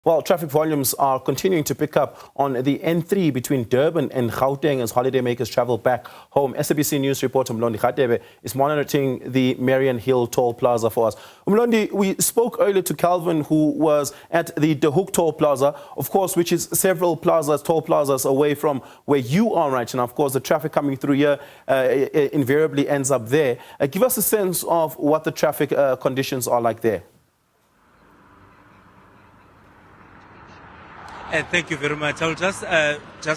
Well, traffic volumes are continuing to pick up on the N3 between Durban and Gauteng as holidaymakers travel back home. SABC News reporter Mlondi Radebe is monitoring the Mariannhill Toll Plaza for us. Mlondi, we spoke earlier to Calvin, who was at the De Hoek Toll Plaza, of course, which is several toll plazas away from where you are right now. Of course, the traffic coming through here invariably ends up there. Give us a sense of what the traffic conditions are like there. Thank you very much. I'll just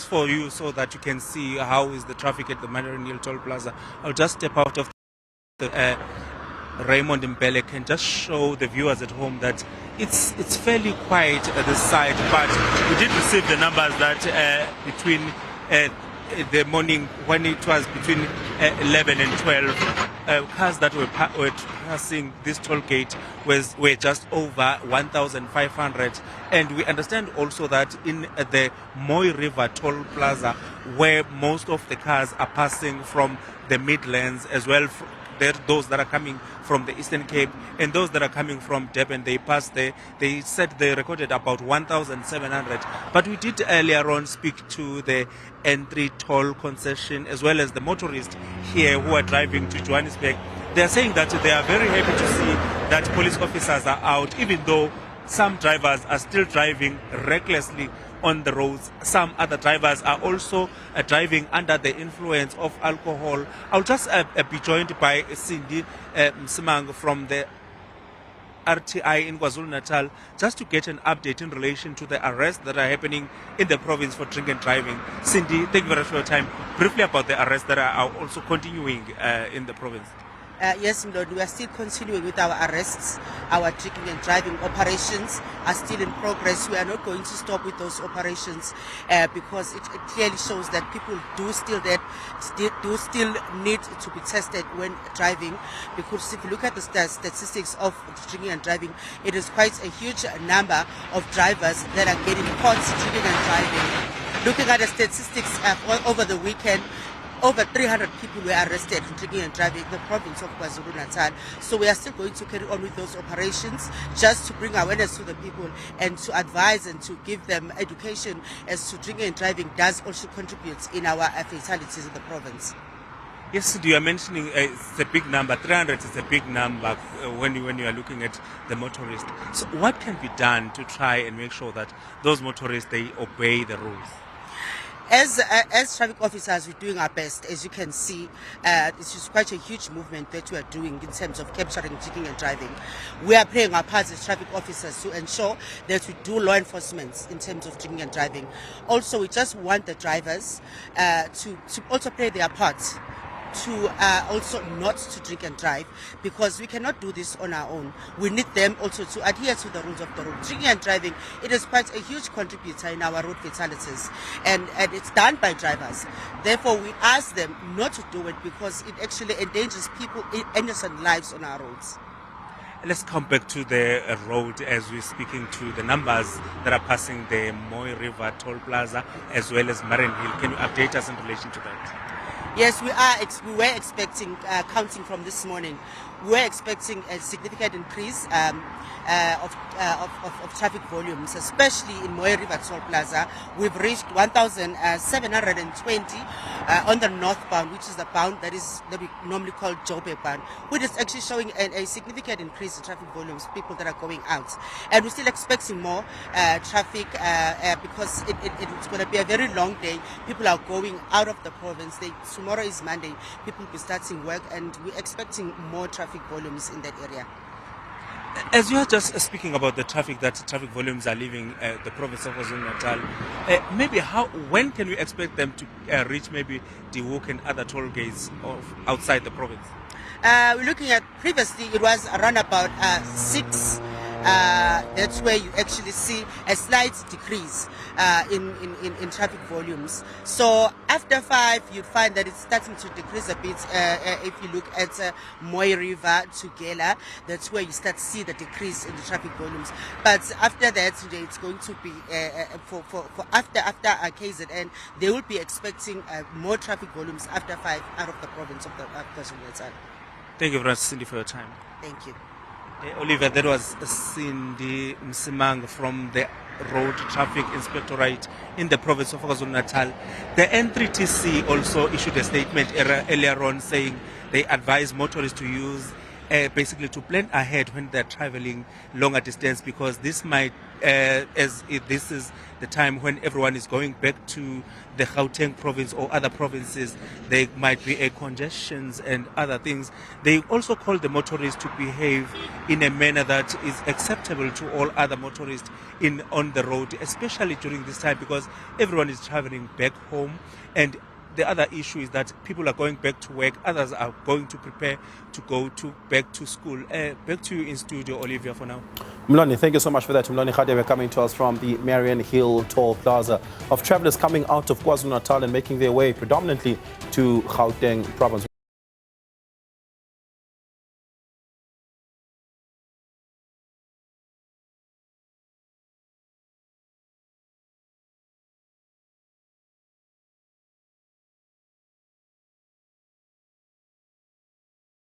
for you so that you can see how is the traffic at the Mariannhill Toll Plaza. I'll just step out of the Raymond Mbele and just show the viewers at home that it's fairly quiet at this side, but we did receive the numbers that between the morning when it was between 11 and 12, cars that were passing this toll gate were just over 1,500. And we understand also that in the Moy River Toll Plaza, where most of the cars are passing from the Midlands as well, those that are coming from the Eastern Cape and those that are coming from Durban, they passed there. They said they recorded about 1,700. But we did earlier on speak to the N3 toll concession as well as the motorists here who are driving to Johannesburg. They are saying that they are very happy to see that police officers are out, even though some drivers are still driving recklessly on the roads. Some other drivers are also driving under the influence of alcohol. I'll just be joined by Cindy Msimang from the RTI in KwaZulu-Natal just to get an update in relation to the arrests that are happening in the province for drink and driving. Cindy, thank you very much for your time. Briefly about the arrests that are also continuing in the province. Yes, Lord, we are still continuing with our arrests. Our drinking and driving operations are still in progress. We are not going to stop with those operations because it clearly shows that people do still need to be tested when driving. Because if you look at the statistics of drinking and driving, it is quite a huge number of drivers that are getting caught drinking and driving. Looking at the statistics over the weekend, over 300 people were arrested for drinking and driving in the province of KwaZulu-Natal. So we are still going to carry on with those operations just to bring awareness to the people and to advise and to give them education as to drinking and driving does also contribute in our fatalities in the province. Yes, you are mentioning it's a big number. 300 is a big number when you are looking at the motorists. So what can be done to try and make sure that those motorists, they obey the rules? As traffic officers, we're doing our best. As you can see, it's just quite a huge movement that we are doing in terms of capturing drinking and driving. We are playing our part as traffic officers to ensure that we do law enforcement in terms of drinking and driving. Also, we just want the drivers to also play their part, to also not to drink and drive, because we cannot do this on our own. We need them also to adhere to the rules of the road. Drinking and driving, it is quite a huge contributor in our road fatalities, and it's done by drivers. Therefore, we ask them not to do it because it actually endangers people, innocent lives on our roads. Let's come back to the road as we're speaking to the numbers that are passing the Moy River Toll Plaza as well as Mariannhill. Can you update us in relation to that? Yes, we were expecting, counting from this morning, we were expecting a significant increase of traffic volumes, especially in Moy River Toll Plaza. We've reached 1,720 on the northbound, which is the bound that we normally call Joburg bound, which is actually showing a significant increase in traffic volumes, people that are going out. And we're still expecting more traffic because it's going to be a very long day. People are going out of the province. Tomorrow is Monday. People will be starting work, and we're expecting more traffic volumes in that area. As you are just speaking about the traffic volumes are leaving the province of KwaZulu-Natal, when can we expect them to reach maybe De Hoek and other toll gates outside the province? We're looking at, previously it was around about 6. That's where you actually see a slight decrease in traffic volumes. So after 5, you'd find that it's starting to decrease a bit. If you look at Moy River to Gela, that's where you start to see the decrease in the traffic volumes. But after that, it's going to be for after KZN, they will be expecting more traffic volumes after 5 out of the province of KwaZulu-Natal. Thank you very much, Cindy, for your time. Thank you. Oliver, that was Cindy Msimang from the Road Traffic Inspectorate in the province of KwaZulu-Natal. The N3TC also issued a statement earlier on saying they advise motorists to use basically to plan ahead when they're traveling longer distance, because this might, this is the time when everyone is going back to the Gauteng province or other provinces. There might be congestions and other things. They also call the motorists to behave in a manner that is acceptable to all other motorists on the road, especially during this time, because everyone is traveling back home. And the other issue is that people are going back to work, others are going to prepare to go back to school. Back to you in studio, Olivia, for now. Mlondi, thank you so much for that. Mlondi Radebe coming to us from the Mariannhill Toll Plaza, of travellers coming out of KwaZulu-Natal and making their way predominantly to Gauteng province.